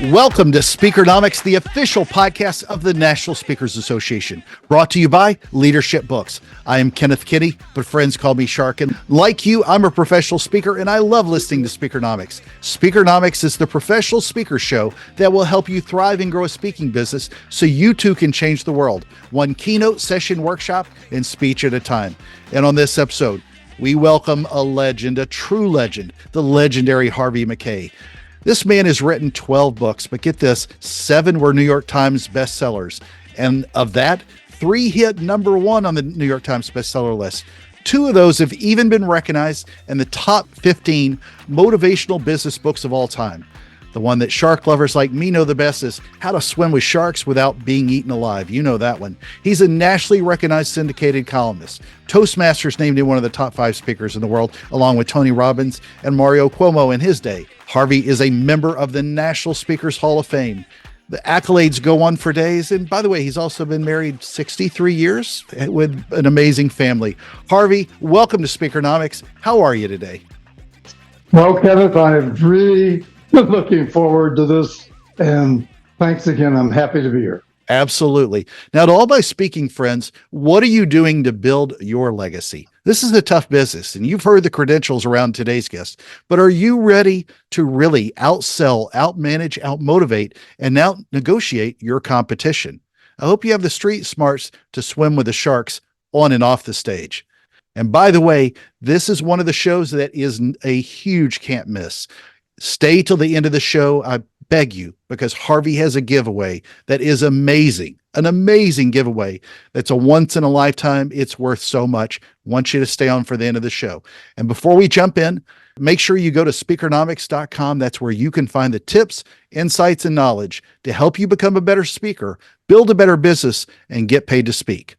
Welcome to Speakernomics, the official podcast of the National Speakers Association, brought to you by Leadership Books. I am Kenneth Kinney, but friends call me Shark. And like you, I'm a professional speaker, and I love listening to Speakernomics. Speakernomics is the professional speaker show that will help you thrive and grow a speaking business so you too can change the world, one keynote session, workshop, and speech at a time. And on this episode, we welcome a legend, a true legend, the legendary Harvey Mackay. This man has written 12 books, but get this, 7 were New York Times bestsellers. And of that, 3 hit number 1 on the New York Times bestseller list. 2 of those have even been recognized in the top 15 motivational business books of all time. The one that shark lovers like me know the best is How to Swim with Sharks Without Being Eaten Alive. You know that one. He's a nationally recognized syndicated columnist. Toastmasters named him one of the top 5 speakers in the world, along with Tony Robbins and Mario Cuomo in his day. Harvey is a member of the National Speakers Hall of Fame. The accolades go on for days. And by the way, he's also been married 63 years with an amazing family. Harvey, welcome to Speakernomics. How are you today? Well, Kenneth, I'm really looking forward to this. And thanks again. I'm happy to be here. Absolutely. Now, to all my speaking friends, what are you doing to build your legacy? This is a tough business, and you've heard the credentials around today's guest, but are you ready to really outsell, outmanage, outmotivate, and out-negotiate your competition? I hope you have the street smarts to swim with the sharks on and off the stage. And by the way, this is one of the shows that is a huge can't miss. Stay till the end of the show. I beg you, because Harvey has a giveaway that is amazing, an amazing giveaway. That's a once in a lifetime. It's worth so much. Want you to stay on for the end of the show. And before we jump in, make sure you go to speakernomics.com. That's where you can find the tips, insights, and knowledge to help you become a better speaker, build a better business, and get paid to speak.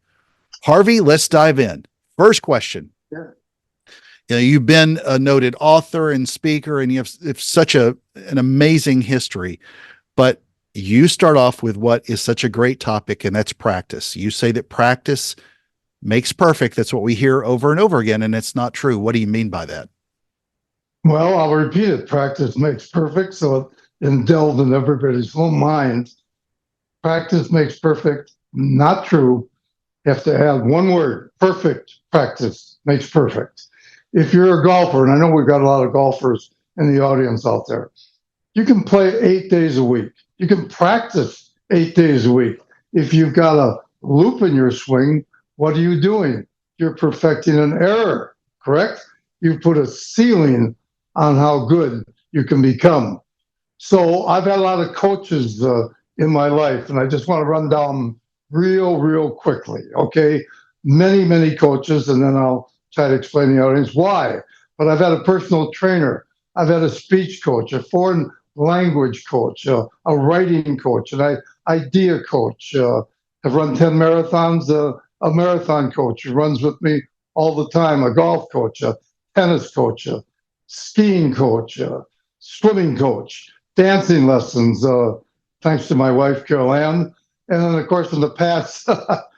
Harvey, let's dive in. First question. Yeah. You know, you've been a noted author and speaker, and you have such an amazing history, but you start off with what is such a great topic, and that's practice. You say that practice makes perfect. That's what we hear over and over again, and it's not true. What do you mean by that? Well, I'll repeat it. Practice makes perfect, so it delved in everybody's own mind. Practice makes perfect, not true. You have to add one word, perfect. Practice makes perfect. If you're a golfer, and I know we've got a lot of golfers in the audience out there, you can play 8 days a week. You can practice 8 days a week. If you've got a loop in your swing, what are you doing? You're perfecting an error, correct? You put a ceiling on how good you can become. So I've had a lot of coaches in my life, and I just want to run down real quickly, okay? Many coaches, and then I'll try to explain to the audience why. But I've had a personal trainer. I've had a speech coach, a foreign language coach, a writing coach, an idea coach. I've run 10 marathons, a marathon coach who runs with me all the time, a golf coach, a tennis coach, a skiing coach, a swimming coach, dancing lessons, thanks to my wife, Carol Ann. And then, of course, in the past,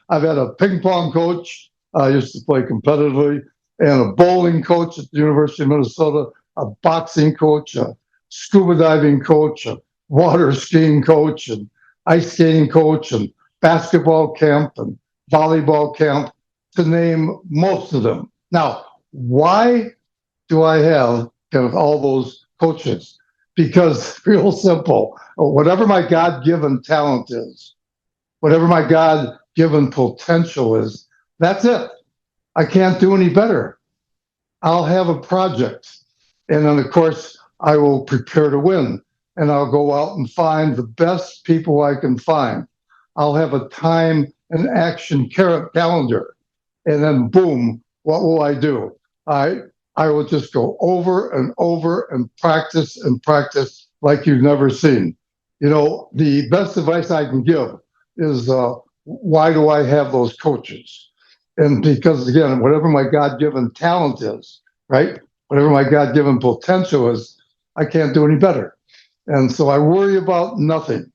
I've had a ping pong coach. I used to play competitively, and a bowling coach at the University of Minnesota, a boxing coach, a scuba diving coach, a water skiing coach, and ice skating coach, and basketball camp, and volleyball camp, to name most of them. Now, why do I have kind of all those coaches? Because, real simple, whatever my God-given talent is, whatever my God-given potential is, that's it. I can't do any better. I'll have a project. And then, of course, I will prepare to win. And I'll go out and find the best people I can find. I'll have a time and action calendar. And then, boom, what will I do? I will just go over and over and practice like you've never seen. You know, the best advice I can give is, why do I have those coaches? And because, again, whatever my God-given talent is, right? Whatever my God-given potential is, I can't do any better. And so I worry about nothing.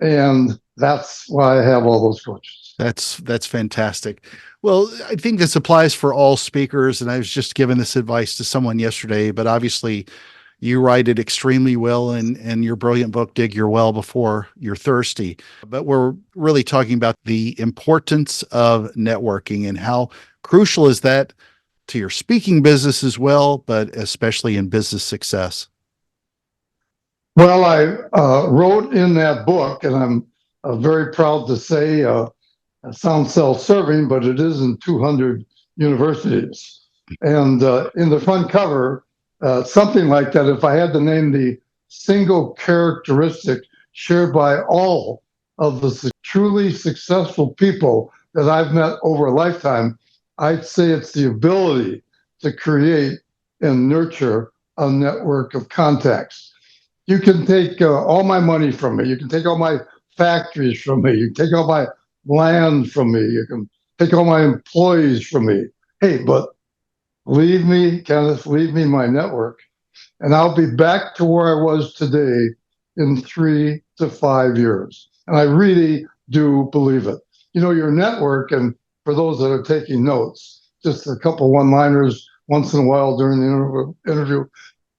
And that's why I have all those coaches. That's fantastic. Well, I think this applies for all speakers. And I was just giving this advice to someone yesterday, but obviously, You write it extremely well in your brilliant book, Dig Your Well Before You're Thirsty. But we're really talking about the importance of networking and how crucial is that to your speaking business as well, but especially in business success. Well, I wrote in that book, and I'm very proud to say, it sounds self-serving, but it is in 200 universities. And in the front cover, something like that, if I had to name the single characteristic shared by all of the truly successful people that I've met over a lifetime, I'd say it's the ability to create and nurture a network of contacts. You can take all my money from me. You can take all my factories from me. You can take all my land from me. You can take all my employees from me. Hey, but leave me, Kenneth, leave me my network, and I'll be back to where I was today in 3 to 5 years. And I really do believe it. You know, your network, and for those that are taking notes, just a couple one-liners once in a while during the interview,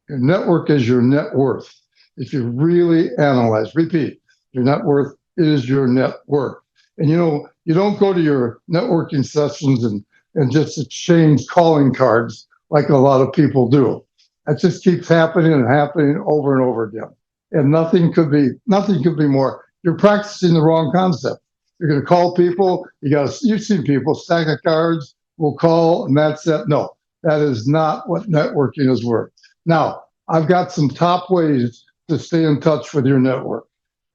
your network is your net worth. If you really analyze, repeat, your net worth is your net worth. And you know, you don't go to your networking sessions and just exchange calling cards like a lot of people do. That just keeps happening and happening over and over again. And nothing could be more. You're practicing the wrong concept. You're going to call people. You've seen people stack of cards, we'll call, and that's it. No, that is not what networking is worth. Now, I've got some top ways to stay in touch with your network,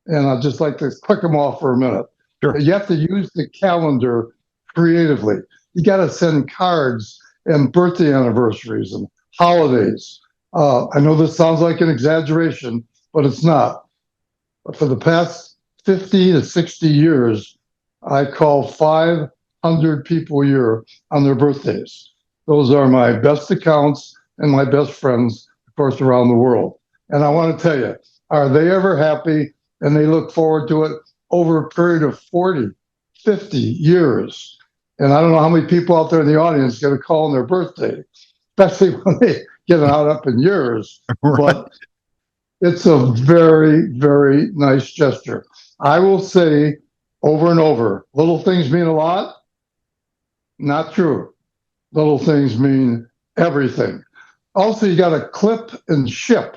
and I'd just like to click them off for a minute. Sure. You have to use the calendar creatively. You got to send cards and birthday anniversaries and holidays. I know this sounds like an exaggeration, but it's not. But for the past 50 to 60 years, I call 500 people a year on their birthdays. Those are my best accounts and my best friends, of course, around the world. And I want to tell you, are they ever happy? And they look forward to it over a period of 40, 50 years. And I don't know how many people out there in the audience get a call on their birthday, especially when they get out up in years. Right. But it's a very, very nice gesture. I will say over and over, little things mean a lot. Not true. Little things mean everything. Also, you got to clip and ship.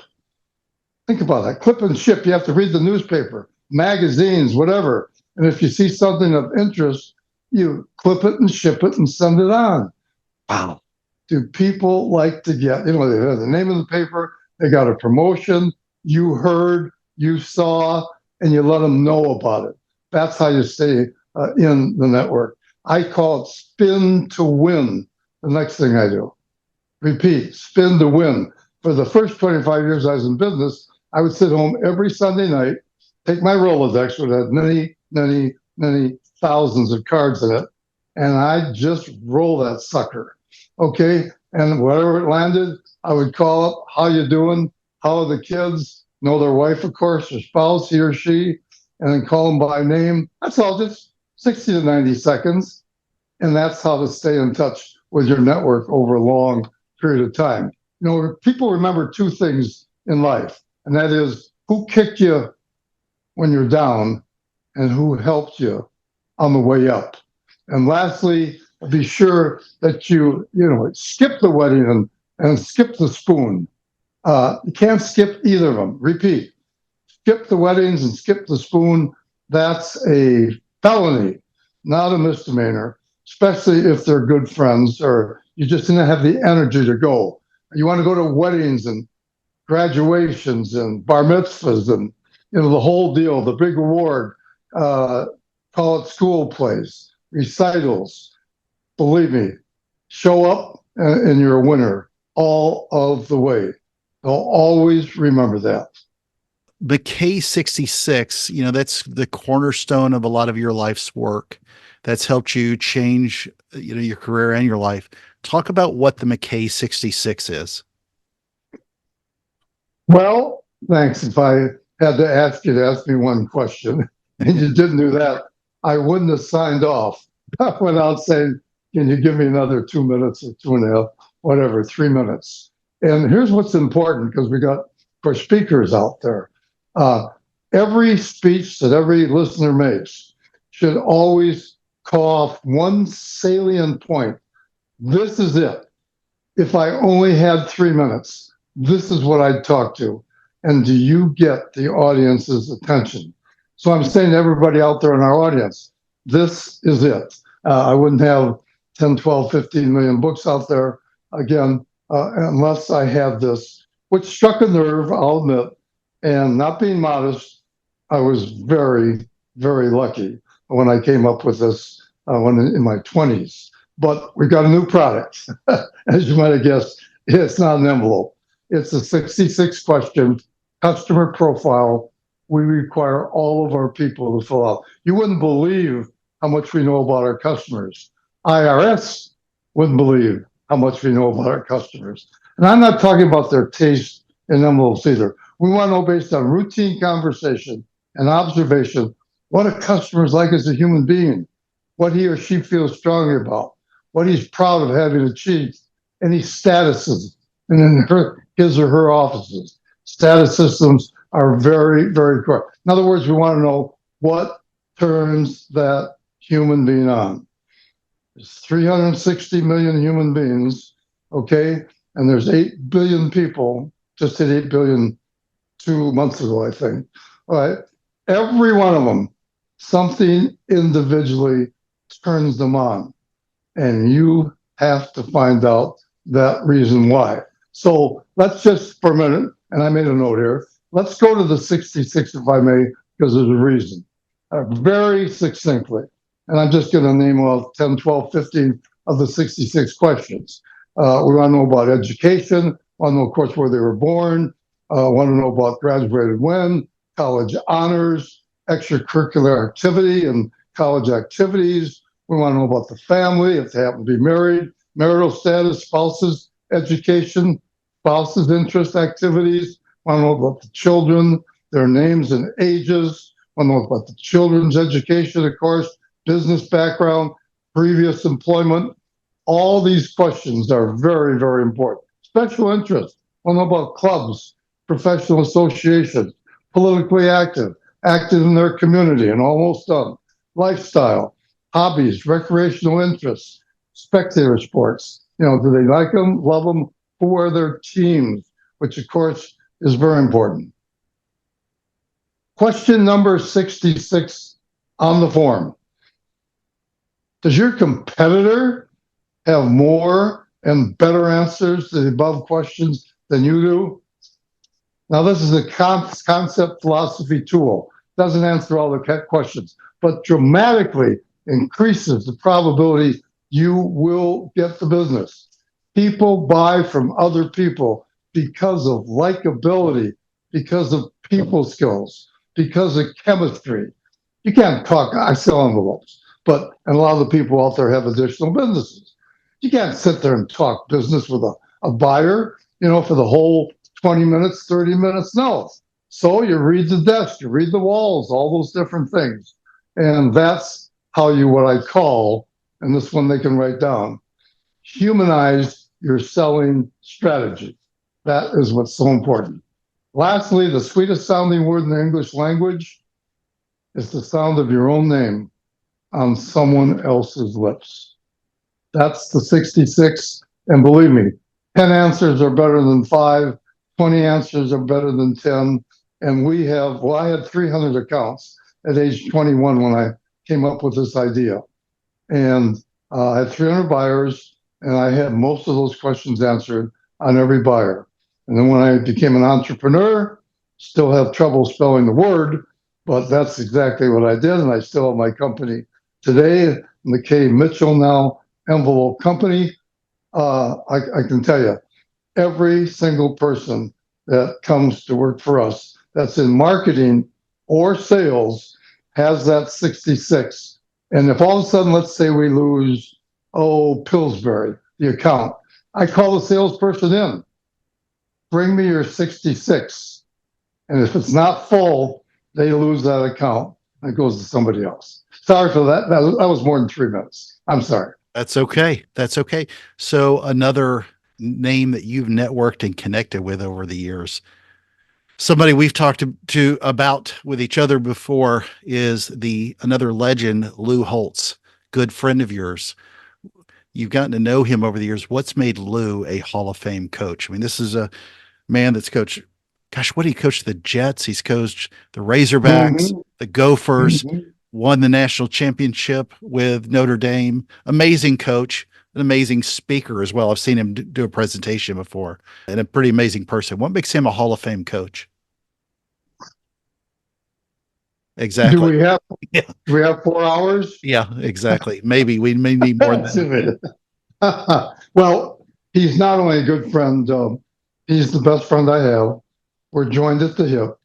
Think about that. Clip and ship. You have to read the newspaper, magazines, whatever. And if you see something of interest, you clip it and ship it and send it on. Wow. Do people like to get, they have the name of the paper, they got a promotion, you heard, you saw, and you let them know about it. That's how you stay in the network. I call it spin to win, the next thing I do. Repeat, spin to win. For the first 25 years I was in business, I would sit home every Sunday night, take my Rolodex, which had many, many, many thousands of cards in it, and I'd just roll that sucker. Okay? And wherever it landed, I would call up, how you doing? How are the kids? Know their wife, of course, their spouse, he or she, and then call them by name. That's all, just 60 to 90 seconds. And that's how to stay in touch with your network over a long period of time. People remember two things in life, and that is who kicked you when you're down and who helped you on the way up. And lastly, be sure that you skip the wedding and skip the spoon. You can't skip either of them. Repeat, skip the weddings and skip the spoon. That's a felony, not a misdemeanor, especially if they're good friends or you just didn't have the energy to go. You want to go to weddings and graduations and bar mitzvahs and the whole deal, the big award, call it school plays, recitals. Believe me, show up and you're a winner all of the way. They'll always remember that. McKay 66, that's the cornerstone of a lot of your life's work. That's helped you change, your career and your life. Talk about what the McKay 66 is. Well, thanks. If I had to ask you to ask me one question and you didn't do that, I wouldn't have signed off without saying, can you give me another 2 minutes or 2.5, whatever, 3 minutes? And here's what's important, because we got, of course, speakers out there. Every speech that every listener makes should always call off one salient point. This is it. If I only had 3 minutes, this is what I'd talk to. And do you get the audience's attention? So I'm saying to everybody out there in our audience, this is it. I wouldn't have 10, 12, 15 million books out there, again, unless I had this, which struck a nerve, I'll admit. And not being modest, I was very, very lucky when I came up with this when in my 20s. But we've got a new product. As you might have guessed, it's not an envelope. It's a 66 question customer profile we require all of our people to fill out. You wouldn't believe how much we know about our customers. IRS wouldn't believe how much we know about our customers. And I'm not talking about their taste in envelopes either. We want to know, based on routine conversation and observation, what a customer is like as a human being, what he or she feels strongly about, what he's proud of having achieved, any statuses in his or her offices. Status systems are very, very core. In other words, we want to know what turns that human being on. There's 360 million human beings, okay? And there's 8 billion people, just hit 8 billion 2 months ago, I think. All right, every one of them, something individually turns them on. And you have to find out that reason why. So let's just, for a minute, and I made a note here, let's go to the 66, if I may, because there's a reason. Very succinctly, and I'm just going to name off 10, 12, 15 of the 66 questions. We want to know about education, want to know, of course, where they were born, want to know about graduated when, college honors, extracurricular activity and college activities. We want to know about the family, if they happen to be married, marital status, spouses, education, spouses' interest, activities. We want to know about the children, their names and ages. We want to know about the children's education, of course, business background, previous employment. All these questions are very, very important. Special interest. We want to know about clubs, professional associations, politically active, active in their community and almost done. Lifestyle, hobbies, recreational interests, spectator sports. You know, do they like them, love them? Who are their teams? Which, of course, is very important. Question number 66 on the form. Does your competitor have more and better answers to the above questions than you do? Now, this is a concept philosophy tool. Doesn't answer all the questions, but dramatically increases the probability you will get the business. People buy from other people because of likability, because of people skills, because of chemistry. You can't talk, I sell envelopes, but and a lot of the people out there have additional businesses. You can't sit there and talk business with a buyer, you know, for the whole 20 minutes, 30 minutes. No. So you read the desk, you read the walls, all those different things. And that's how you, what I call, and this one they can write down, humanize your selling strategy. That is what's so important. Lastly, the sweetest sounding word in the English language is the sound of your own name on someone else's lips. That's the 66. And believe me, 10 answers are better than 5, 20 answers are better than 10. And we have, well, I had 300 accounts at age 21 when I came up with this idea. And I had 300 buyers, and I had most of those questions answered on every buyer. And then when I became an entrepreneur, still have trouble spelling the word, but that's exactly what I did. And I still have my company today, McKay Mitchell now, Envelope Company. I can tell you, every single person that comes to work for us that's in marketing or sales has that 66. And if all of a sudden, let's say we lose, Pillsbury, the account, I call the salesperson in, bring me your 66. And if it's not full, they lose that account and it goes to somebody else. Sorry for that. That was more than 3 minutes. I'm sorry. That's okay. That's okay. So another name that you've networked and connected with over the years. Somebody we've talked to about with each other before is another legend, Lou Holtz, good friend of yours. You've gotten to know him over the years. What's made Lou a Hall of Fame coach? I mean, this is a man that's coached, gosh, what he coached the Jets. He's coached the Razorbacks, Mhm. the Gophers, Mhm. won the national championship with Notre Dame. Amazing coach, an amazing speaker as well. I've seen him do a presentation before, and a pretty amazing person. What makes him a Hall of Fame coach? Do Exactly. we have Yeah. do we have 4 hours? Yeah, exactly. Maybe we may need more than that. Well, he's not only a good friend, he's the best friend I have. We're joined at the hip.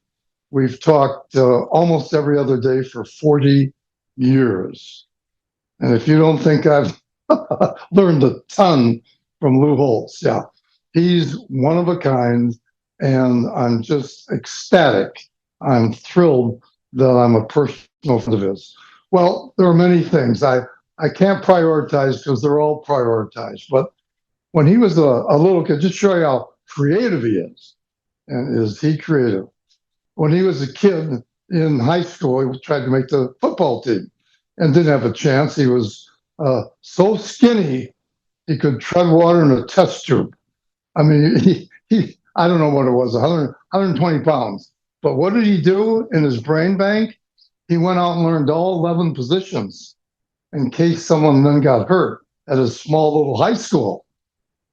We've talked almost every other day for 40 years. And if you don't think I've learned a ton from Lou Holtz, yeah, he's one of a kind. And I'm just ecstatic. I'm thrilled that I'm a personal friend of his. Well, there are many things. I can't prioritize because they're all prioritized. But when he was a little kid, just show you how creative he is. And is he creative? When he was a kid in high school, he tried to make the football team and didn't have a chance. He was so skinny he could tread water in a test tube. I mean, I don't know what it was, 120 pounds. But what did he do in his brain bank? He went out and learned all 11 positions in case someone then got hurt at a small little high school.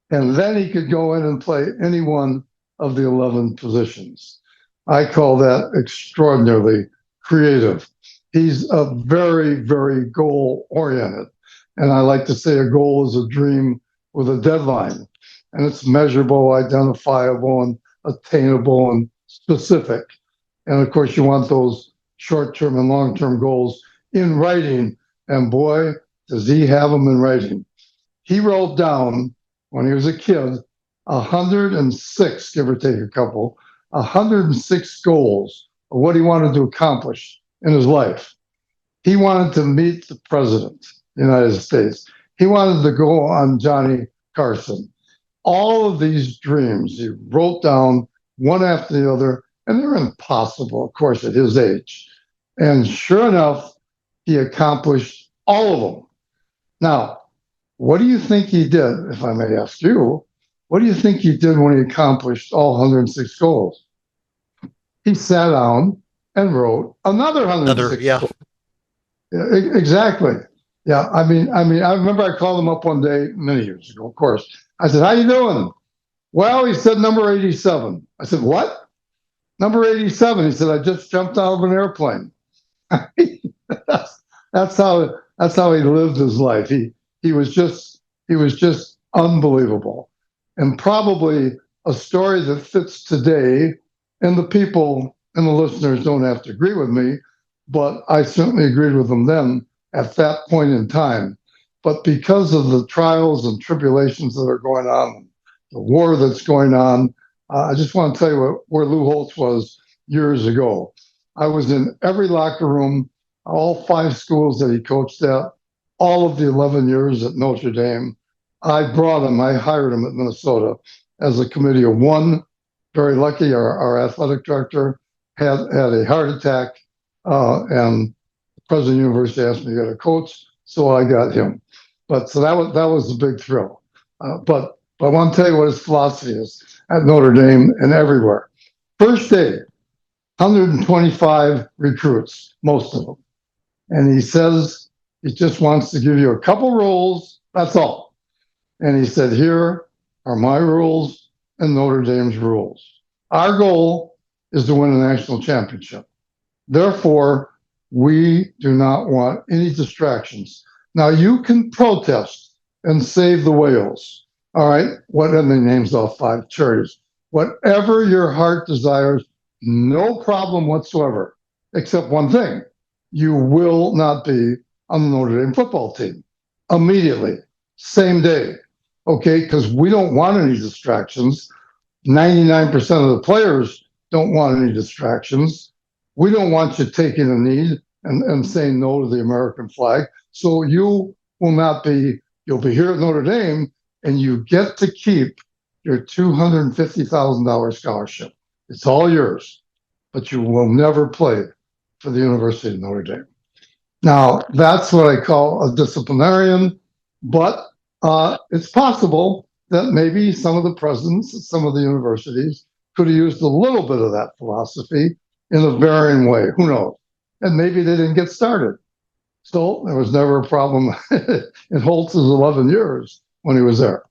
And then he could go in and play any one of the 11 positions. I call that extraordinarily creative. He's a very, very goal oriented. And I like to say a goal is a dream with a deadline, and it's measurable, identifiable, and attainable and specific. And of course, you want those short term and long term goals in writing. And boy, does he have them in writing. He wrote down when he was a kid 106, give or take a couple, 106 goals of what he wanted to accomplish in his life. He wanted to meet the president of the United States. He wanted to go on Johnny Carson. All of these dreams he wrote down one after the other, and they're impossible, of course, at his age. And sure enough, he accomplished all of them. Now, what do you think he did, if I may ask you? What do you think he did when he accomplished all 106 goals? He sat down and wrote another Another, 106 yeah. goals. Yeah, exactly. Yeah, I remember I called him up one day many years ago, of course. I said, "How you doing?" Well, he said number 87. I said, "What?" Number 87. He said, "I just jumped out of an airplane." that's how he lived his life. He was just unbelievable, and probably a story that fits today. And the people and the listeners don't have to agree with me, but I certainly agreed with them then at that point in time. But because of the trials and tribulations that are going on, the war that's going on, I just want to tell you where Lou Holtz was years ago. I was in every locker room, all 5 schools that he coached at, all of the 11 years at Notre Dame. I hired him at Minnesota as a committee of one. Very lucky, our athletic director had a heart attack, and the president of the university asked me to get a coach, so I got him. But so that was a big thrill. But I want to tell you what his philosophy is at Notre Dame and everywhere. First day, 125 recruits, most of them. And he says he just wants to give you a couple rules, that's all. And he said, here are my rules and Notre Dame's rules. Our goal is to win a national championship. Therefore, we do not want any distractions. Now, you can protest and save the whales. All right, what are the names off 5 charities? Whatever your heart desires, no problem whatsoever, except one thing. You will not be on the Notre Dame football team immediately, same day, okay? Because we don't want any distractions. 99% of the players don't want any distractions. We don't want you taking a knee and saying no to the American flag. So you will not be, you'll be here at Notre Dame, and you get to keep your $250,000 scholarship. It's all yours, but you will never play for the University of Notre Dame. Now, that's what I call a disciplinarian, but it's possible that maybe some of the presidents at some of the universities could have used a little bit of that philosophy in a varying way. Who knows? And maybe they didn't get started. So there was never a problem in Holtz's 11 years when he was there.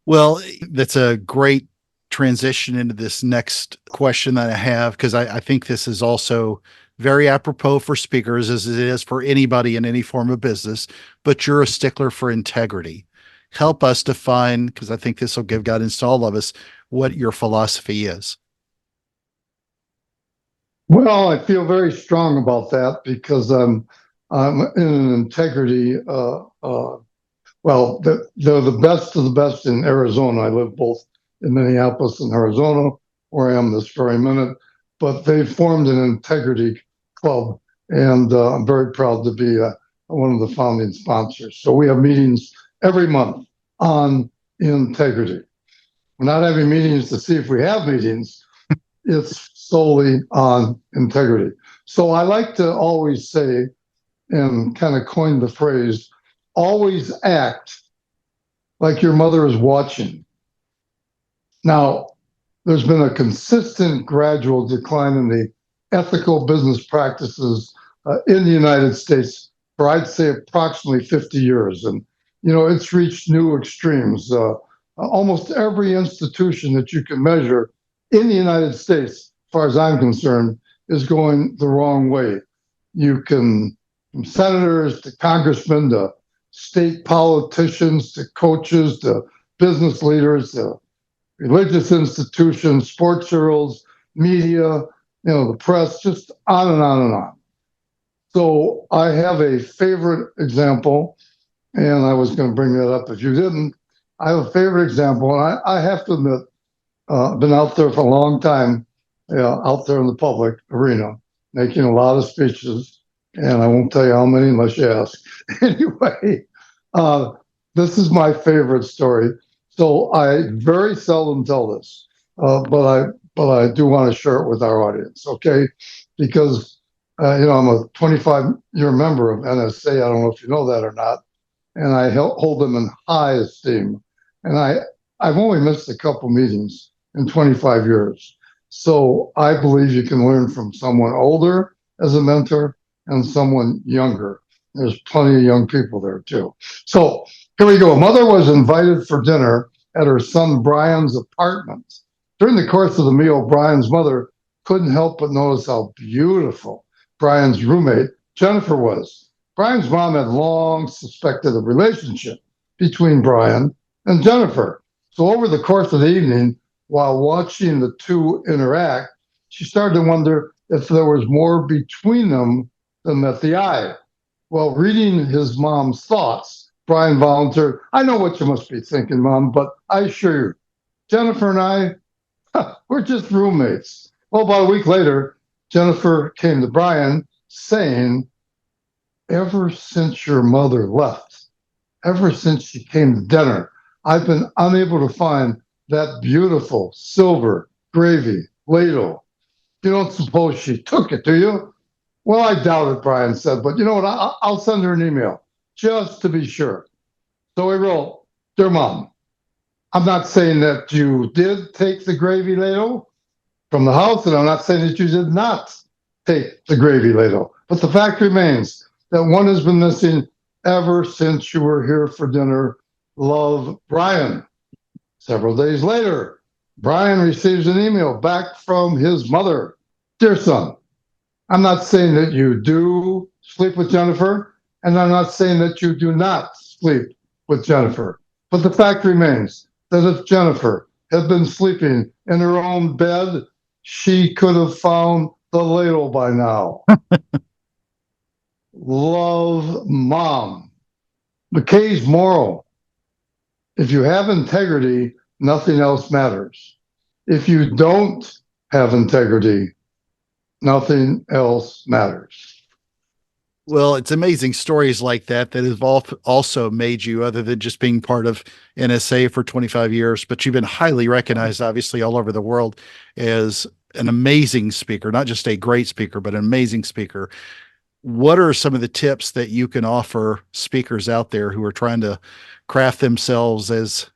Well, that's a great transition into this next question that I have, because I think this is also very apropos for speakers as it is for anybody in any form of business, but you're a stickler for integrity. Help us define, because I think this will give guidance to all of us, what your philosophy is. Well, I feel very strong about that because I'm in an integrity. Well, they're the best of the best in Arizona. I live both in Minneapolis and Arizona, where I am this very minute. But they formed an integrity club, and I'm very proud to be one of the founding sponsors. So we have meetings every month on integrity. We're not having meetings to see if we have meetings. It's solely on integrity. So I like to always say, and kind of coin the phrase, always act like your mother is watching. Now, there's been a consistent gradual decline in the ethical business practices in the United States for, I'd say, approximately 50 years. And, it's reached new extremes. Almost every institution that you can measure in the United States, as far as I'm concerned, is going the wrong way. You can, from senators to congressmen to state politicians to coaches to business leaders to religious institutions, sports journals, media, the press, just on and on and on. So I have a favorite example, and I was going to bring that up if you didn't. I have a favorite example, and I have to admit, I've been out there for a long time, out there in the public arena, making a lot of speeches, and I won't tell you how many unless you ask. Anyway, this is my favorite story. So I very seldom tell this, but I do want to share it with our audience, okay? Because I'm a 25-year member of NSA. I don't know if you know that or not, and I hold them in high esteem. And I've only missed a couple meetings in 25 years. So I believe you can learn from someone older as a mentor and someone younger. There's plenty of young people there too. So here we go. A mother was invited for dinner at her son Brian's apartment. During the course of the meal, Brian's mother couldn't help but notice how beautiful Brian's roommate, Jennifer, was. Brian's mom had long suspected a relationship between Brian and Jennifer. So over the course of the evening, while watching the two interact, she started to wonder if there was more between them than met the eye. Well, reading his mom's thoughts, Brian volunteered, "I know what you must be thinking, Mom, but I assure you, Jennifer and I, we're just roommates." Well, about a week later, Jennifer came to Brian saying, "Ever since your mother left, ever since she came to dinner, I've been unable to find that beautiful silver gravy ladle. You don't suppose she took it, do you?" "Well, I doubt it," Brian said, "but you know what? I'll send her an email just to be sure." So he wrote, "Dear Mom, I'm not saying that you did take the gravy ladle from the house, and I'm not saying that you did not take the gravy ladle. But the fact remains that one has been missing ever since you were here for dinner. Love, Brian." Several days later, Brian receives an email back from his mother. "Dear son, I'm not saying that you do sleep with Jennifer, and I'm not saying that you do not sleep with Jennifer. But the fact remains that if Jennifer had been sleeping in her own bed, she could have found the ladle by now. Love, Mom." McKay's moral: if you have integrity, nothing else matters. If you don't have integrity, nothing else matters. Well, it's amazing stories like that have also made you, other than just being part of NSA for 25 years, but you've been highly recognized, obviously, all over the world as an amazing speaker, not just a great speaker, but an amazing speaker. What are some of the tips that you can offer speakers out there who are trying to craft themselves as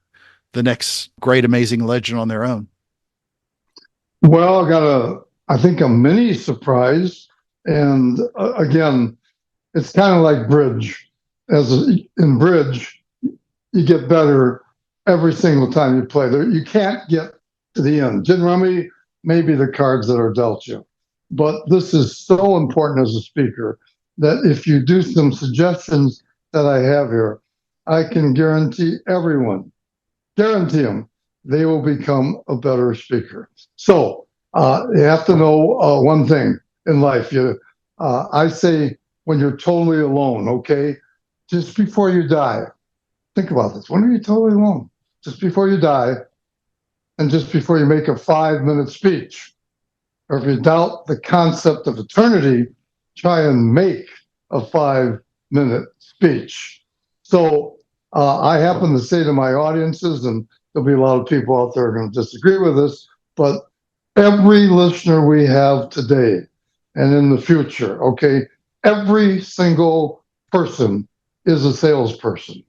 the next great, amazing legend on their own? Well, I think, a mini surprise. And again, it's kind of like bridge. In bridge, you get better every single time you play. You can't get to the end. Gin rummy may be the cards that are dealt you, but this is so important as a speaker that if you do some suggestions that I have here, I can guarantee guarantee them, they will become a better speaker. So you have to know one thing in life. I say, when you're totally alone, okay, just before you die, think about this. When are you totally alone? Just before you die, and just before you make a 5-minute speech. Or if you doubt the concept of eternity, try and make a 5-minute speech. So I happen to say to my audiences, and there'll be a lot of people out there going to disagree with this, but every listener we have today and in the future, okay, every single person is a salesperson,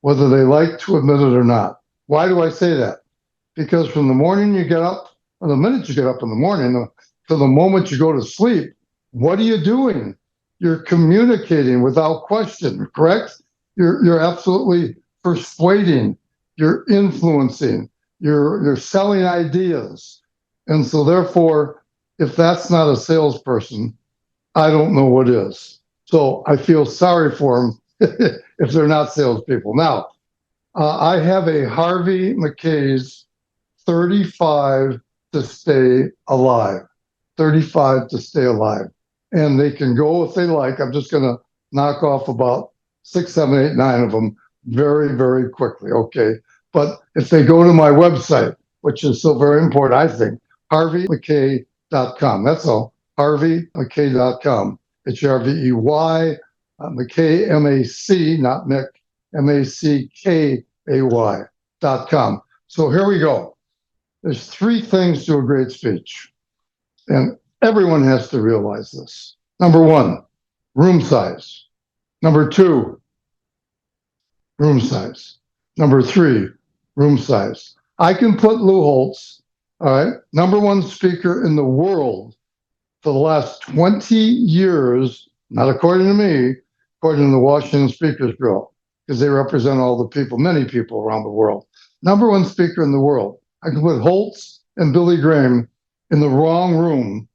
whether they like to admit it or not. Why do I say that? Because from the morning you get up, or the minute you get up in the morning, to the moment you go to sleep, what are you doing? You're communicating without question, correct? You're absolutely persuading, you're influencing, you're selling ideas. And so therefore, if that's not a salesperson, I don't know what is. So I feel sorry for them if they're not salespeople. Now, I have a Harvey Mackay's 35 to stay alive. 35 to stay alive. And they can go if they like. I'm just going to knock off about 6, 7, 8, 9 of them very, very quickly. Okay. But if they go to my website, which is so very important, I think, harveymackay.com. That's all. harveymackay.com. It's Harvey, McKay, M-A-C, not Mick, MACKAY.com. So here we go. There's 3 things to a great speech, and everyone has to realize this. Number 1, room size. Number 2, room size. Number 3, room size. I can put Lou Holtz, all right, number 1 speaker in the world for the last 20 years, not according to me, according to the Washington Speakers Bureau, because they represent all the people, many people around the world. Number 1 speaker in the world. I can put Holtz and Billy Graham in the wrong room,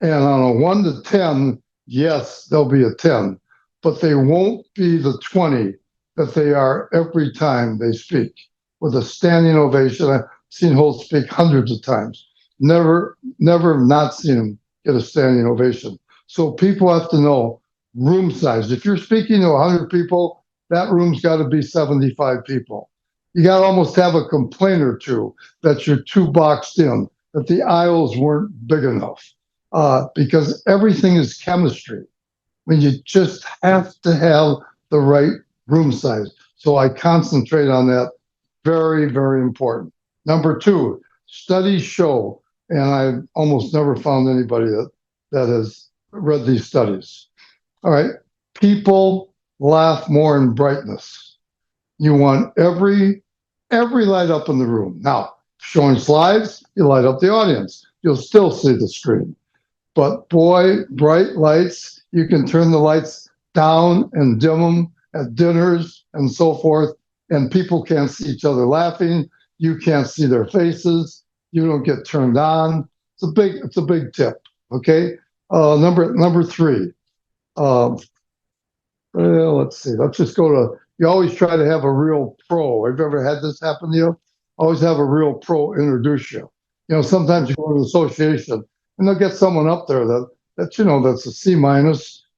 and on a 1 to 10, yes, they'll be a 10, but they won't be the 20 that they are every time they speak with a standing ovation. I've seen Holtz speak hundreds of times. Never not seen him get a standing ovation. So people have to know room size. If you're speaking to 100 people, that room's got to be 75 people. You got to almost have a complaint or two that you're too boxed in, that the aisles weren't big enough, because everything is chemistry. I mean, you just have to have the right room size. So I concentrate on that. Very, very important. Number 2, studies show, and I've almost never found anybody that has read these studies. All right, people laugh more in brightness. You want every light up in the room. Now, showing slides, you light up the audience. You'll still see the screen. But boy, bright lights, you can turn the lights down and dim them at dinners and so forth, and people can't see each other laughing. You can't see their faces. You don't get turned on. It's a big tip. Okay. Number 3. Let's see. Let's just go to. You always try to have a real pro. Have you ever had this happen to you? Always have a real pro introduce you. You know, sometimes you go to an association and they'll get someone up there that's a C-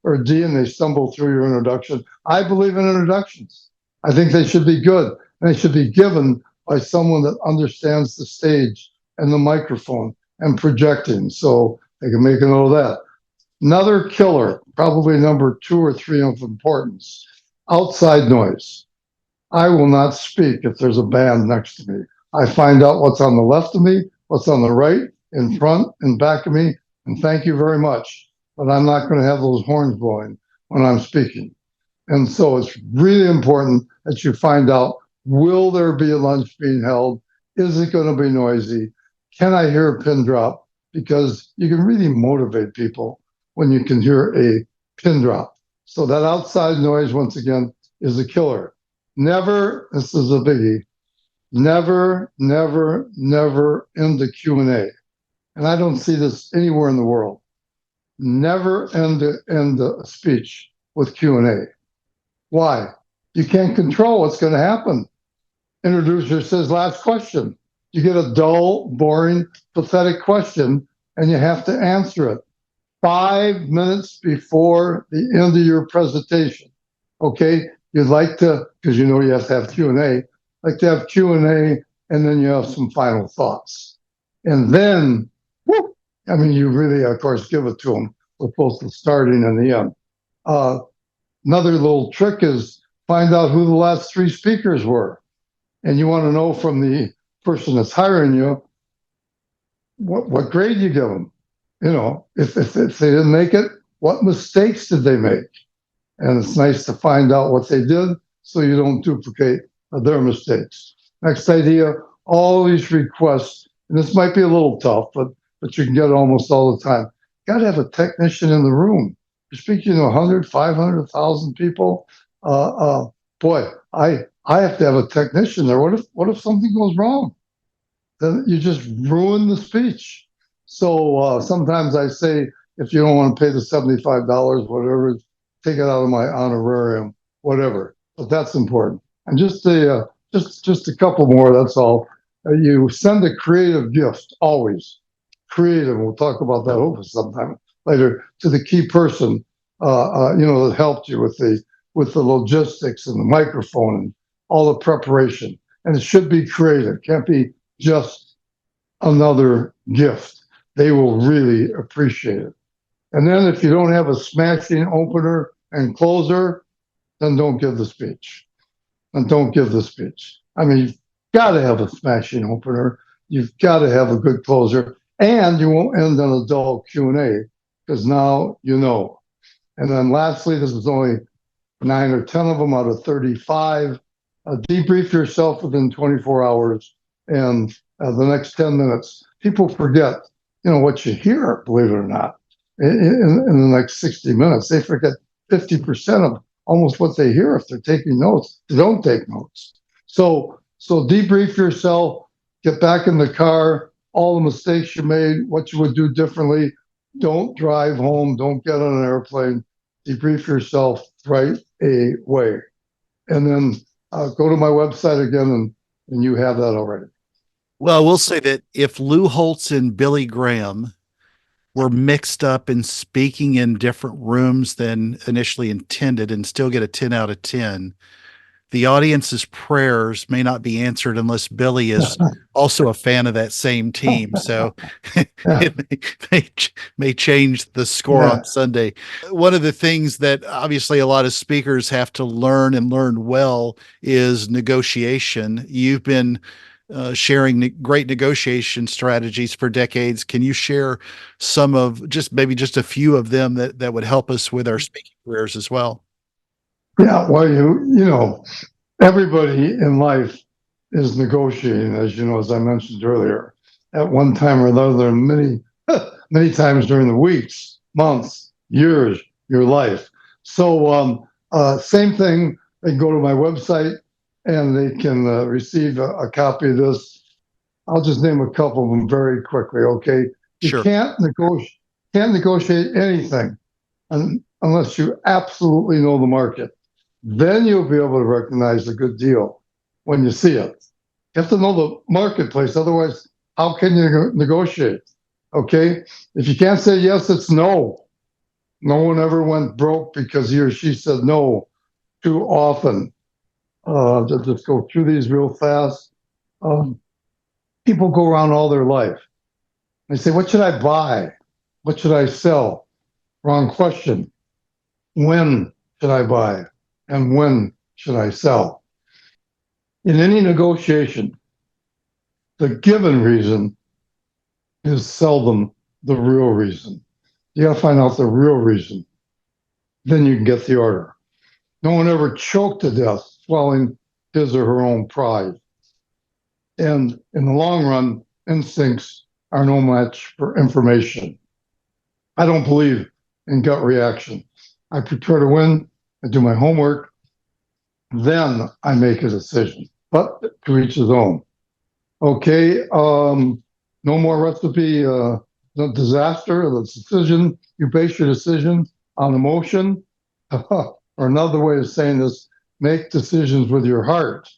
or a D, and they stumble through your introduction. I believe in introductions. I think they should be good, and they should be given by someone that understands the stage and the microphone and projecting. So they can make a note of that. Another killer, probably number 2 or 3 of importance, outside noise. I will not speak if there's a band next to me. I find out what's on the left of me, what's on the right, in front, and back of me, and thank you very much. But I'm not going to have those horns blowing when I'm speaking. And so it's really important that you find out, will there be a lunch being held? Is it going to be noisy? Can I hear a pin drop? Because you can really motivate people when you can hear a pin drop. So that outside noise, once again, is a killer. Never, this is a biggie, never, never, never end the Q&A. And I don't see this anywhere in the world. Never end the speech with Q&A. Why? You can't control what's going to happen. Introducer says, last question. You get a dull, boring, pathetic question, and you have to answer it 5 minutes before the end of your presentation. Okay? You'd like to, because you know you have to have Q&A, like to have Q&A, and then you have some final thoughts. And then, whoop, I mean, you really, of course, give it to them with both the starting and the end. Another little trick is find out who the last 3 speakers were. And you want to know from the person that's hiring you, what grade you give them. You know, if they didn't make it, what mistakes did they make? And it's nice to find out what they did so you don't duplicate their mistakes. Next idea, all these requests, and this might be a little tough, but you can get it almost all the time. Got to have a technician in the room. You're speaking to 100, 500, 1,000 people. Boy, I have to have a technician there. What if something goes wrong? Then you just ruin the speech. So sometimes I say, if you don't want to pay the $75, whatever, take it out of my honorarium, whatever. But that's important. And just a couple more. That's all. You send a creative gift always. Creative. We'll talk about that hopefully sometime later, to the key person, that helped you with the logistics and the microphone and all the preparation. And it should be creative. Can't be just another gift. They will really appreciate it. And then if you don't have a smashing opener and closer, then don't give the speech. And don't give the speech. I mean, you've got to have a smashing opener. You've got to have a good closer. And you won't end on a dull Q&A, because now you know. And then lastly, this is only 9 or 10 of them out of 35. Debrief yourself within 24 hours and the next 10 minutes. People forget, what you hear, believe it or not, in the next 60 minutes. They forget 50% of almost what they hear if they're taking notes. They don't take notes. So debrief yourself, get back in the car, all the mistakes you made, what you would do differently. Don't drive home. Don't get on an airplane. Debrief yourself right away. And then go to my website again, and you have that already. Well, we'll say that if Lou Holtz and Billy Graham were mixed up and speaking in different rooms than initially intended and still get a 10 out of 10, the audience's prayers may not be answered unless Billy is also a fan of that same team. So it may change the score on Sunday. One of the things that obviously a lot of speakers have to learn and learn well is negotiation. You've been sharing great negotiation strategies for decades. Can you share some of just a few of them that would help us with our speaking careers as well? Yeah, well, everybody in life is negotiating, as I mentioned earlier, at one time or another, many, many times during the weeks, months, years, your life. So same thing, they can go to my website and they can receive a copy of this. I'll just name a couple of them very quickly, okay? You can't negotiate anything unless you absolutely know the market. Then you'll be able to recognize a good deal when you see it. You have to know the marketplace. Otherwise, how can you negotiate? Okay? If you can't say yes, it's no. No one ever went broke because he or she said no too often. Just go through these real fast. People go around all their life. They say, what should I buy? What should I sell? Wrong question. When should I buy and when should I sell? In any negotiation, the given reason is seldom the real reason. You got to find out the real reason. Then you can get the order. No one ever choked to death swallowing his or her own pride. And in the long run, instincts are no match for information. I don't believe in gut reaction. I prepare to win, I do my homework, then I make a decision. But to each his own. Okay, no more recipe, the disaster, the decision. You base your decision on emotion. Or another way of saying this, make decisions with your heart,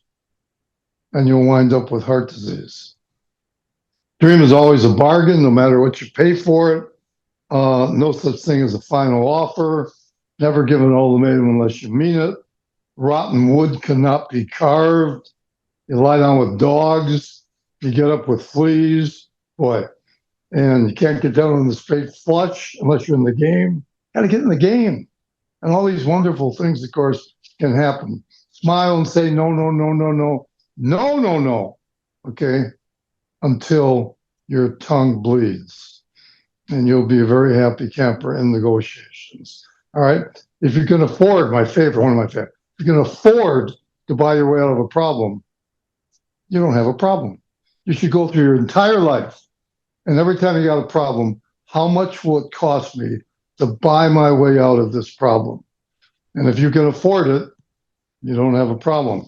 and you'll wind up with heart disease. Dream is always a bargain, no matter what you pay for it. No such thing as a final offer. Never give an ultimatum unless you mean it. Rotten wood cannot be carved. You lie down with dogs. You get up with fleas. Boy, and you can't get down on the straight flush unless you're in the game. Got to get in the game. And all these wonderful things, of course, can happen. Smile and say no, no, no, no, no, no, no, no. Okay, until your tongue bleeds, and you'll be a very happy camper in negotiations. All right. If you can afford, my favorite, one of my favorite, if you can afford to buy your way out of a problem, you don't have a problem. You should go through your entire life, and every time you got a problem, how much will it cost me to buy my way out of this problem? And if you can afford it, you don't have a problem.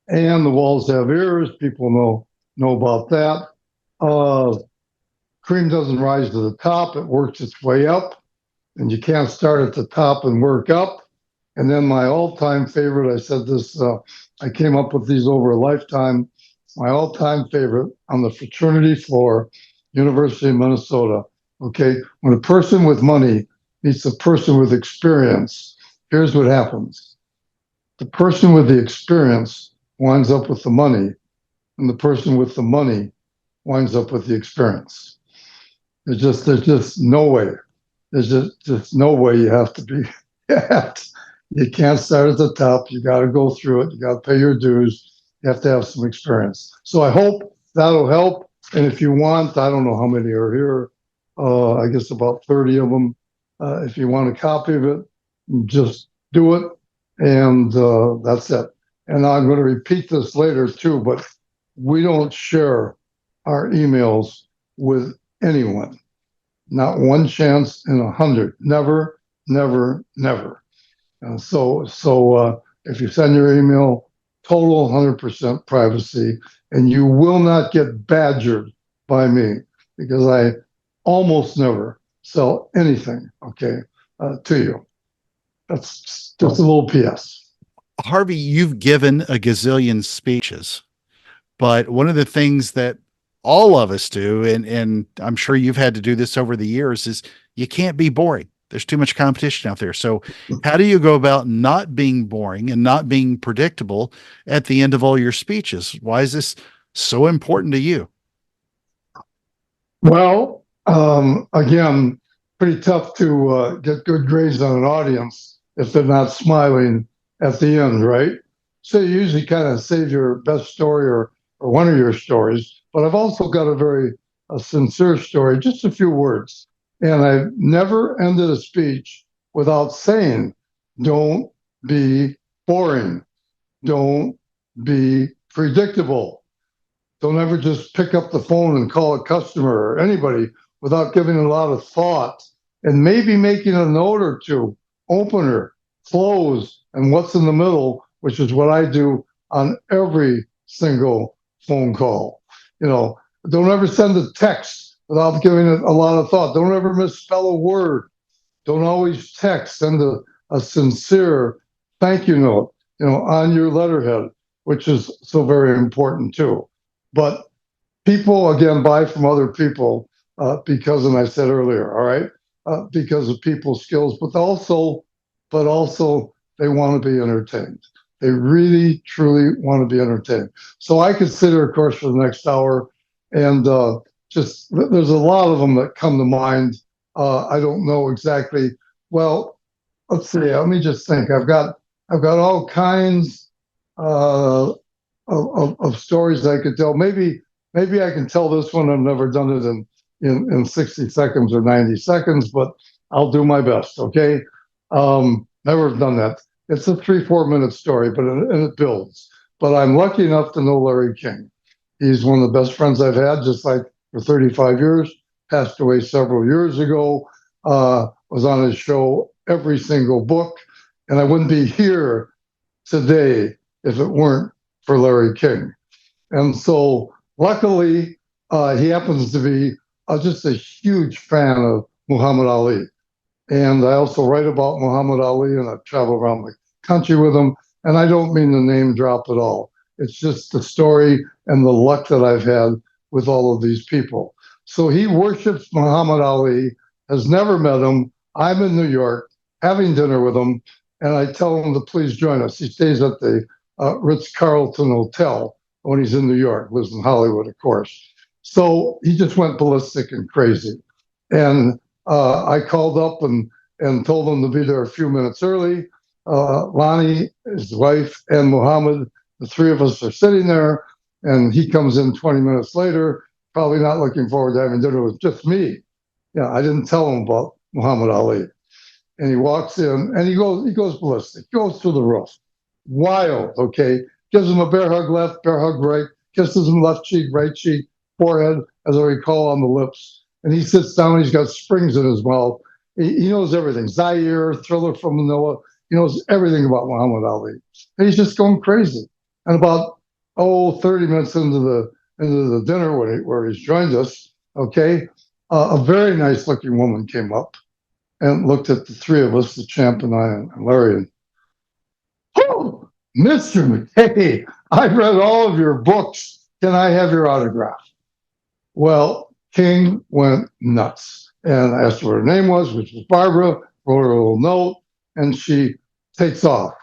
And the walls have ears. People know about that. Cream doesn't rise to the top. It works its way up. And you can't start at the top and work up. And then my all-time favorite, I said this, I came up with these over a lifetime. My all-time favorite on the fraternity floor, University of Minnesota. Okay, when a person with money meets a person with experience, here's what happens. The person with the experience winds up with the money, and the person with the money winds up with the experience. There's just no way. There's just no way. You have to be. You can't start at the top. You got to go through it. You got to pay your dues. You have to have some experience. So I hope that'll help. And if you want, I don't know how many are here. I guess about 30 of them. If you want a copy of it, just do it. And that's it. And I'm going to repeat this later too, but we don't share our emails with anyone. Not one chance in 100. Never, never, never. So if you send your email, total 100% privacy, and you will not get badgered by me because I almost never sell anything, okay, to you. That's just a little PS. Harvey, you've given a gazillion speeches, but one of the things that all of us do, and I'm sure you've had to do this over the years, is you can't be boring. There's too much competition out there. So how do you go about not being boring and not being predictable at the end of all your speeches? Why is this so important to you? Well, again, pretty tough to get good grades on an audience if they're not smiling at the end, right? So you usually kind of save your best story or one of your stories. But I've also got a sincere story, just a few words. And I've never ended a speech without saying, don't be boring. Don't be predictable. Don't ever just pick up the phone and call a customer or anybody without giving a lot of thought and maybe making a note or two, opener, close, and what's in the middle, which is what I do on every single phone call. Don't ever send a text without giving it a lot of thought. Don't ever misspell a word. Don't always text. Send a sincere thank you note, on your letterhead, which is so very important too. But people, again, buy from other people because, and I said earlier, all right, because of people's skills, but also they want to be entertained. They really, truly want to be entertained. So I could sit here, of course, for the next hour, and there's a lot of them that come to mind. I don't know exactly. Well, let's see. Let me just think. I've got all kinds of stories I could tell. Maybe I can tell this one. I've never done it in 60 seconds or 90 seconds, but I'll do my best. Okay. Never done that. It's a 3-4 minute story, and it builds. But I'm lucky enough to know Larry King. He's one of the best friends I've had, just like for 35 years. Passed away several years ago. Was on his show every single book, and I wouldn't be here today if it weren't for Larry King. And so, luckily, he happens to be just a huge fan of Muhammad Ali. And I also write about Muhammad Ali, and I travel around the country with him. And I don't mean to name drop at all. It's just the story and the luck that I've had with all of these people. So he worships Muhammad Ali, has never met him. I'm in New York having dinner with him, and I tell him to please join us. He stays at the Ritz-Carlton Hotel when he's in New York, lives in Hollywood, of course. So he just went ballistic and crazy. And I called up and told him to be there a few minutes early. Lonnie, his wife, and Muhammad, the three of us are sitting there, and he comes in 20 minutes later, probably not looking forward to having dinner with just me. Yeah, I didn't tell him about Muhammad Ali. And he walks in, and he goes ballistic, goes through the roof. Wild, okay? Gives him a bear hug left, bear hug right, kisses him left cheek, right cheek, forehead, as I recall, on the lips. And he sits down, he's got springs in his mouth. He knows everything. Zaire, Thriller from Manila. He knows everything about Muhammad Ali. And he's just going crazy. And about 30 minutes into the dinner where he's joined us, okay, a very nice looking woman came up and looked at the three of us, the champ and I and Larry, and, oh, Mr. McKay, I've read all of your books. Can I have your autograph? Well, King went nuts and asked her what her name was, which was Barbara, wrote her a little note, and she takes off.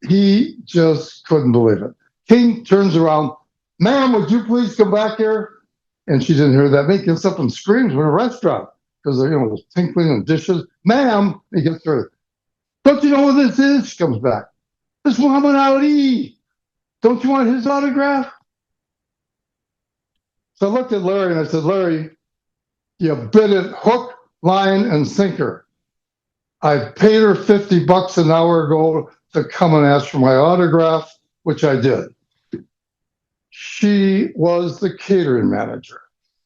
He just couldn't believe it. King turns around, ma'am, would you please come back here? And she didn't hear that. He gets up and screams. We're in a restaurant because there's tinkling and dishes. Ma'am, he gets her. Don't you know what this is? She comes back. This is Muhammad Ali. Don't you want his autograph? So I looked at Larry and I said, Larry, you bid it hook, line, and sinker. I paid her $50 an hour ago to come and ask for my autograph, which I did. She was the catering manager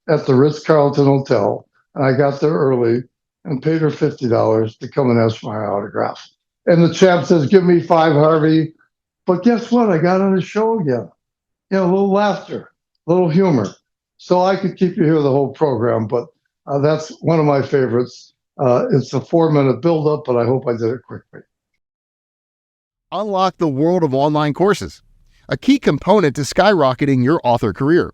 at the Ritz-Carlton Hotel, and I got there early and paid her $50 to come and ask for my autograph. And the champ says, give me 5, Harvey. But guess what? I got on the show again. A little laughter, a little humor. So I could keep you here the whole program, but that's one of my favorites. It's a 4-minute buildup, but I hope I did it quickly. Unlock the world of online courses, a key component to skyrocketing your author career.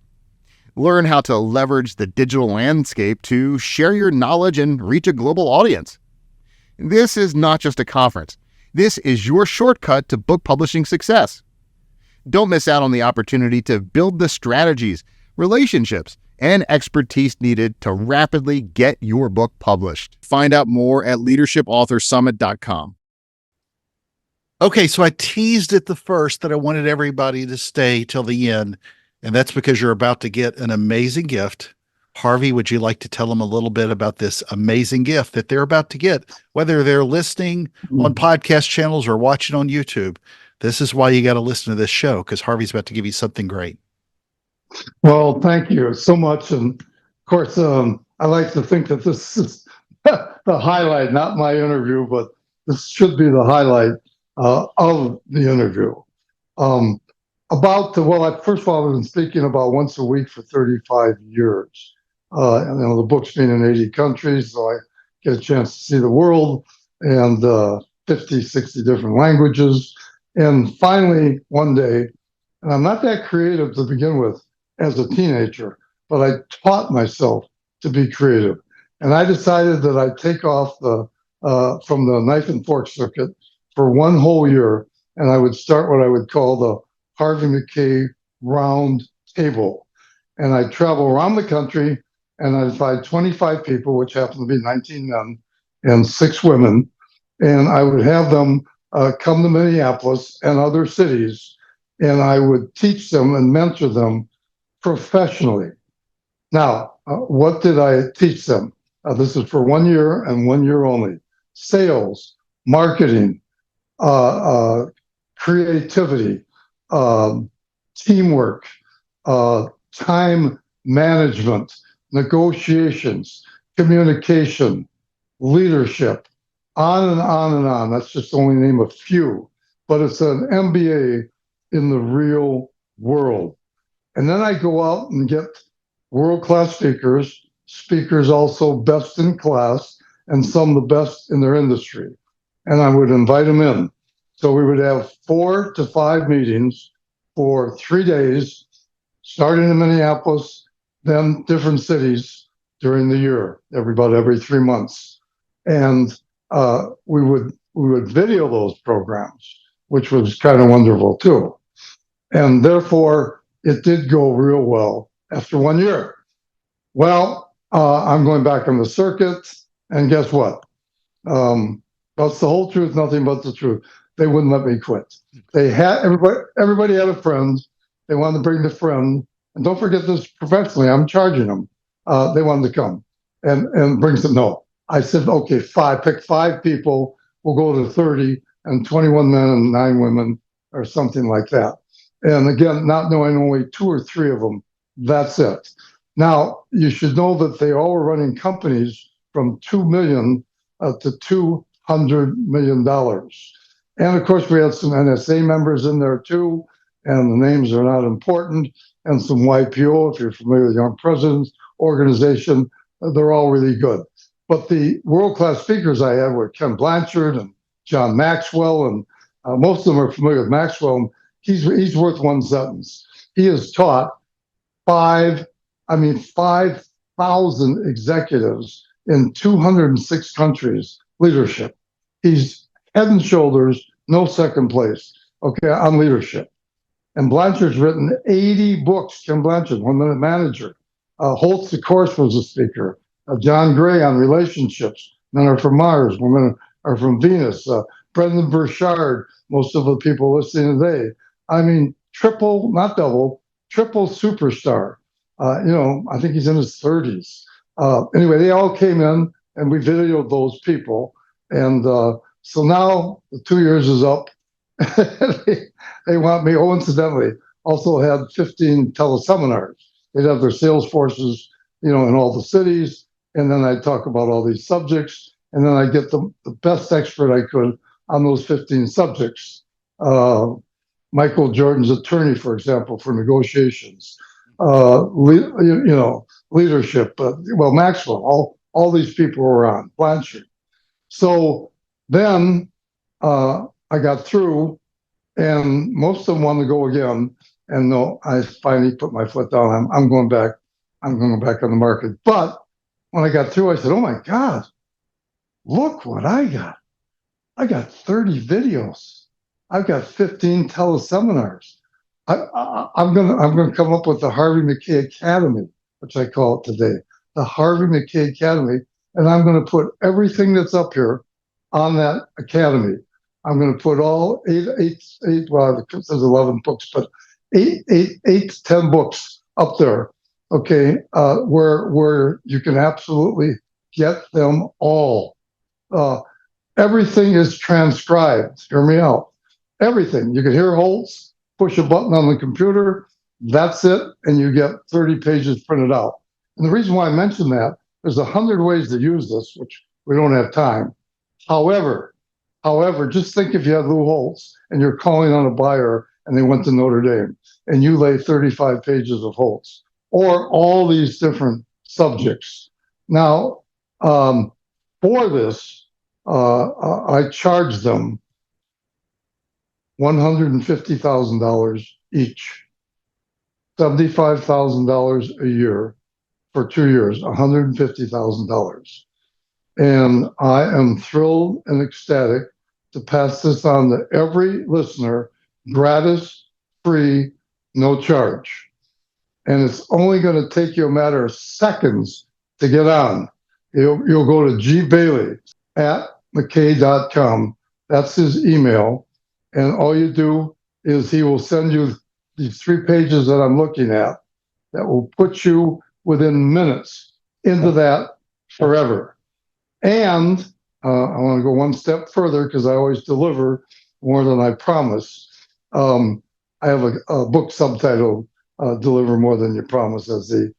Learn how to leverage the digital landscape to share your knowledge and reach a global audience. This is not just a conference. This is your shortcut to book publishing success. Don't miss out on the opportunity to build the strategies, relationships, and expertise needed to rapidly get your book published. Find out more at leadershipauthorsummit.com. Okay, so I teased at the first that I wanted everybody to stay till the end, and that's because you're about to get an amazing gift. Harvey, would you like to tell them a little bit about this amazing gift that they're about to get, whether they're listening on podcast channels or watching on YouTube? This is why you got to listen to this show, because Harvey's about to give you something great. Well, thank you so much. And of course, I like to think that this is the highlight, not my interview, but this should be the highlight of the interview. First of all, I've been speaking about once a week for 35 years. And the book's been in 80 countries, so I get a chance to see the world and 50, 60 different languages. And finally, one day, and I'm not that creative to begin with as a teenager, but I taught myself to be creative. And I decided that I'd take off from the knife and fork circuit for one whole year, and I would start what I would call the Harvey Mackay round table. And I'd travel around the country and I'd find 25 people, which happened to be 19 men and 6 women, and I would have them come to Minneapolis and other cities, and I would teach them and mentor them professionally. Now, what did I teach them? This is for 1 year and 1 year only. Sales, marketing, creativity, teamwork, time management, negotiations, communication, leadership, on and on and on. That's just only name a few, but it's an MBA in the real world. And then I go out and get world-class speakers also best in class, and some of the best in their industry. And I would invite them in. So we would have 4 to 5 meetings for 3 days, starting in Minneapolis, then different cities during the year, every 3 months. And we would video those programs, which was kind of wonderful too. And therefore, it did go real well after 1 year. Well, I'm going back on the circuit, and guess what? That's the whole truth, nothing but the truth. They wouldn't let me quit. They had everybody had a friend. They wanted to bring the friend, and don't forget this professionally. I'm charging them. They wanted to come and bring some. No, I said, okay, pick 5 people. We'll go to 30 and 21 men and 9 women, or something like that. And again, not knowing only 2 or 3 of them. That's it. Now, you should know that they all were running companies from $2 million to $200 million. And of course, we had some NSA members in there too, and the names are not important, and some YPO, if you're familiar with Young Presidents Organization, they're all really good. But the world-class speakers I had were Ken Blanchard and John Maxwell, and most of them are familiar with Maxwell. He's worth one sentence. He has taught 5,000 executives in 206 countries leadership. He's head and shoulders, no second place, okay, on leadership. And Blanchard's written 80 books. Ken Blanchard, 1 Minute Manager. Holtz, of course, was a speaker. John Gray on relationships. Men are from Mars, women are from Venus. Brendan Burchard, most of the people listening today. I mean, triple, not double, triple superstar. I think he's in his 30s. Anyway, they all came in, and we videoed those people. And so now the 2 years is up. They want me. Oh, incidentally, also had 15 teleseminars. They'd have their sales forces, in all the cities. And then I'd talk about all these subjects. And then I'd get the best expert I could on those 15 subjects. Michael Jordan's attorney, for example, for negotiations, leadership. Maxwell, all these people were on, Blanchard. So then I got through, and most of them wanted to go again. And no, I finally put my foot down. I'm going back. I'm going back on the market. But when I got through, I said, "Oh my God, look what I got! I got 30 videos. I've got 15 teleseminars. I'm gonna come up with the Harvey Mackay Academy, which I call it today, the Harvey Mackay Academy, and I'm going to put everything that's up here on that academy. I'm going to put all eight. Well, there's 11 books, but eight to 10 books up there. Okay, where you can absolutely get them all. Everything is transcribed. Hear me out. Everything. You can hear Holtz, push a button on the computer, that's it, and you get 30 pages printed out. And the reason why I mention that, there's 100 ways to use this, which we don't have time. However, just think if you had Lou Holtz and you're calling on a buyer and they went to Notre Dame and you lay 35 pages of Holtz or all these different subjects. Now, for this, I charge them $150,000 each, $75,000 a year for 2 years, $150,000. And I am thrilled and ecstatic to pass this on to every listener, gratis, free, no charge. and it's only going to take you a matter of seconds to get on. You'll go to gbailey@mckay.com. That's his email. And all you do is he will send you these 3 pages that I'm looking at that will put you within minutes into that forever. And I want to go one step further because I always deliver more than I promise. I have a book subtitle, Deliver More Than You Promise, as a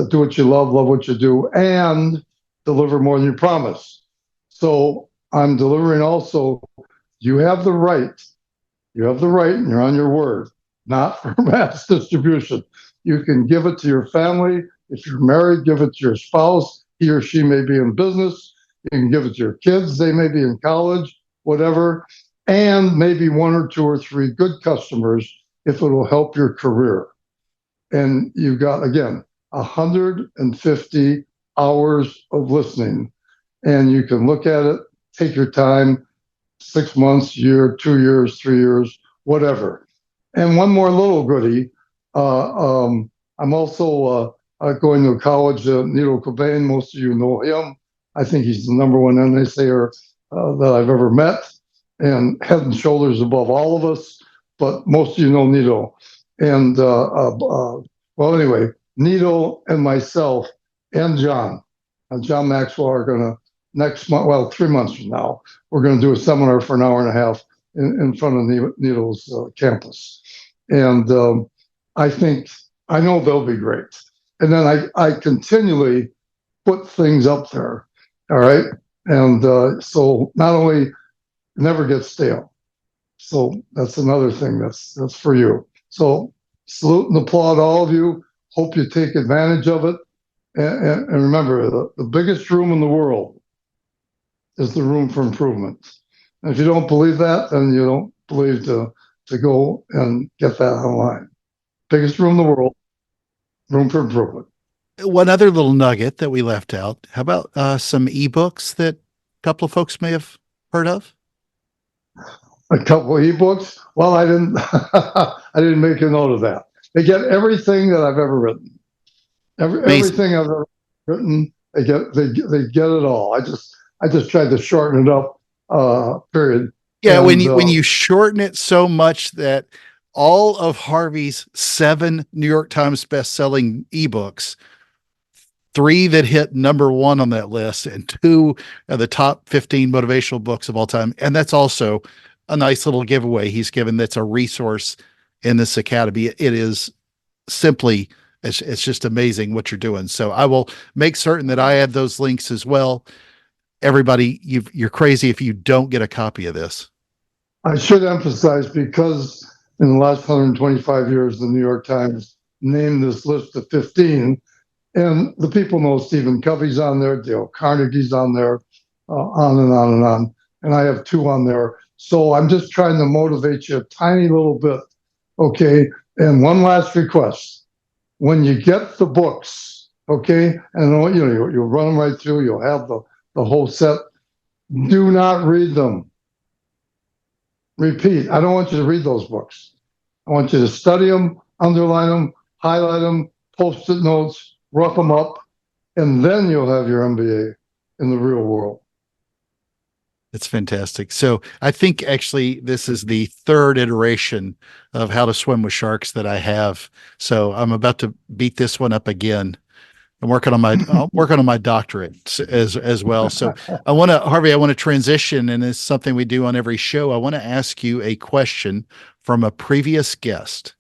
do what you love what you do, and deliver more than you promise. So I'm delivering also, you have the right, and you're on your word, not for mass distribution. You can give it to your family. If you're married, give it to your spouse. He or she may be in business. You can give it to your kids. They may be in college, whatever. And maybe 1 or 2 or 3 good customers if it will help your career. And you've got, again, 150 hours of listening. And you can look at it, take your time, 6 months, year, 2 years, 3 years, whatever. And one more little goodie. I'm also going to college, Nito Cobain. Most of you know him. I think he's the number 1 NSAer that I've ever met, and head and shoulders above all of us. But most of you know Nito. And well, anyway, Nito and myself and John Maxwell are going to next month, well, 3 months from now, we're going to do a seminar for an hour and a half in front of Nito's campus. And I know they'll be great. And then I continually put things up there. All right. And so not only never get stale. So that's another thing that's for you. So salute and applaud all of you. Hope you take advantage of it. And remember, the biggest room in the world is the room for improvement. And if you don't believe that, then you don't believe to go and get that online. Biggest room in the world, room for improvement. One other little nugget that we left out. How about some ebooks that a couple of folks may have heard of? A couple of ebooks? Well, I didn't I didn't make a note of that. They get everything that I've ever written. Everything I've ever written, they get it all. I just tried to shorten it up, period. Yeah, and, when you shorten it so much that all of Harvey's 7 New York Times best-selling ebooks, 3 that hit #1 on that list, and 2 of the top 15 motivational books of all time. And that's also a nice little giveaway he's given. That's a resource in this academy. It is simply, it's just amazing what you're doing. So I will make certain that I add those links as well. Everybody, you're crazy if you don't get a copy of this. I should emphasize, because in the last 125 years, the New York Times named this list of 15, and the people know Stephen Covey's on there, Dale Carnegie's on there, on and on and on. And I have 2 on there. So I'm just trying to motivate you a tiny little bit. Okay. And one last request. When you get the books, okay, and you'll run them right through, you'll have the whole set. Do not read them. Repeat. I don't want you to read those books. I want you to study them, underline them, highlight them, post-it notes, rough them up, and then you'll have your MBA in the real world. It's fantastic. So I think actually this is the 3rd iteration of How to Swim with Sharks that I have. So I'm about to beat this one up again. I'm working on my doctorate as well. So Harvey, I want to transition, and it's something we do on every show. I want to ask you a question from a previous guest.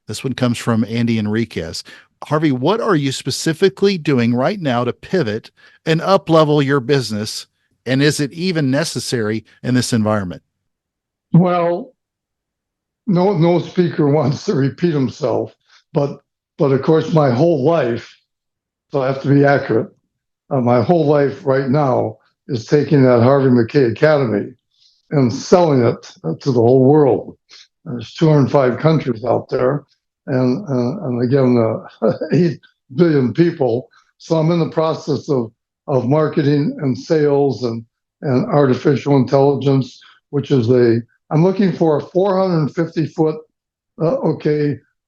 This one comes from Andy Enriquez. Harvey, what are you specifically doing right now to pivot and up-level your business? And is it even necessary in this environment? Well, no speaker wants to repeat himself, but of course, my whole life, so I have to be accurate. My whole life right now is taking that Harvey Mackay Academy and selling it to the whole world. There's 205 countries out there, and again, 8 billion people. So I'm in the process of marketing and sales and artificial intelligence, which is I'm looking for a 450-foot,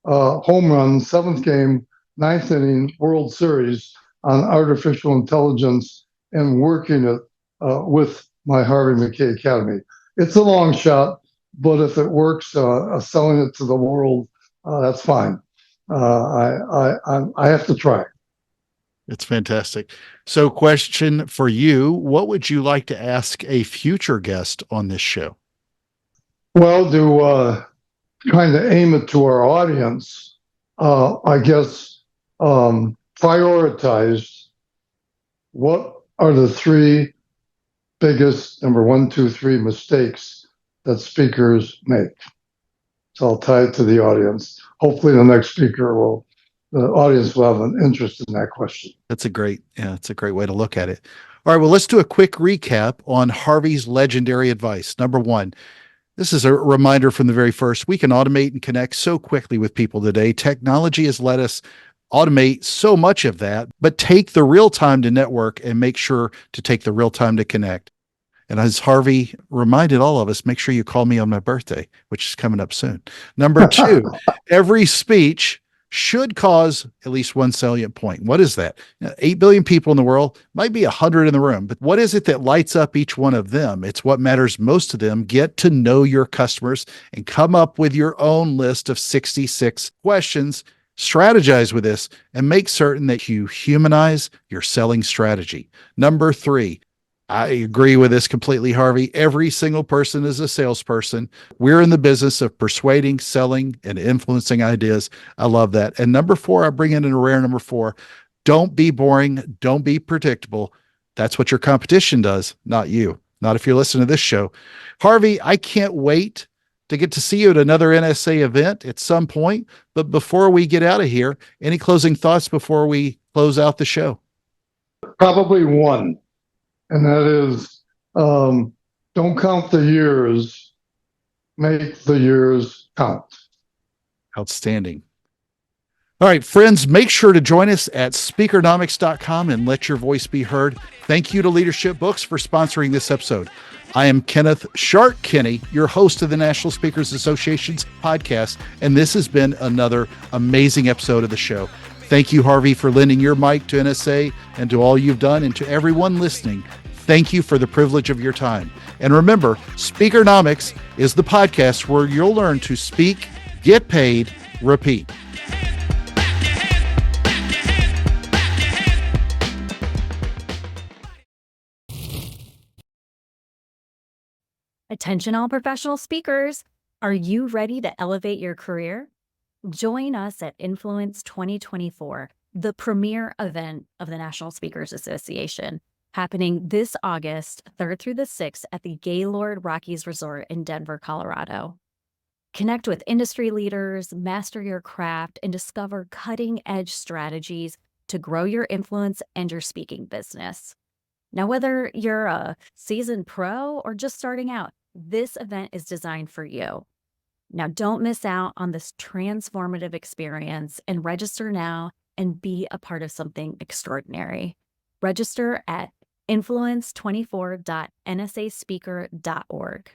home run, seventh game, ninth inning World Series on artificial intelligence and working it with my Harvey Mackay Academy. It's a long shot, but if it works, selling it to the world, that's fine. I have to try. It's fantastic. So, question for you: what would you like to ask a future guest on this show? Well, to kind of aim it to our audience, I guess prioritize what are the three biggest number 1, 2, 3 mistakes that speakers make. So I'll tie it to the audience. Hopefully, the next speaker the audience will have an interest in that question. That's a great way to look at it. All right, well, let's do a quick recap on Harvey's legendary advice. Number one, this is a reminder from the very first. We can automate and connect so quickly with people today. Technology has let us automate so much of that, but take the real time to network and make sure to take the real time to connect. And as Harvey reminded all of us, make sure you call me on my birthday, which is coming up soon. Number two, every speech should cause at least one salient point. What is that? 8 billion people in the world, might be 100 in the room, but what is it that lights up each one of them? It's what matters most to them. Get to know your customers and come up with your own list of 66 questions. Strategize with this and make certain that you humanize your selling strategy. Number three, I agree with this completely, Harvey. Every single person is a salesperson. We're in the business of persuading, selling, and influencing ideas. I love that. And number four, I bring in a rare number four. Don't be boring. Don't be predictable. That's what your competition does, not you. Not if you're listening to this show. Harvey, I can't wait to get to see you at another NSA event at some point. But before we get out of here, any closing thoughts before we close out the show? Probably one. And that is, don't count the years, make the years count. Outstanding. All right, friends, make sure to join us at Speakernomics.com and let your voice be heard. Thank you to Leadership Books for sponsoring this episode. I am Kenneth Shark Kinney, your host of the National Speakers Association's podcast, and this has been another amazing episode of the show. Thank you, Harvey, for lending your mic to NSA and to all you've done, and to everyone listening. Thank you for the privilege of your time. And remember, Speakernomics is the podcast where you'll learn to speak, get paid, repeat. Attention all professional speakers. Are you ready to elevate your career? Join us at Influence 2024, the premier event of the National Speakers Association, happening this August 3rd through the 6th at the Gaylord Rockies Resort in Denver, Colorado. Connect with industry leaders, master your craft, and discover cutting-edge strategies to grow your influence and your speaking business. Now, whether you're a seasoned pro or just starting out, this event is designed for you. Now, don't miss out on this transformative experience and register now and be a part of something extraordinary. Register at influence24.nsaspeaker.org.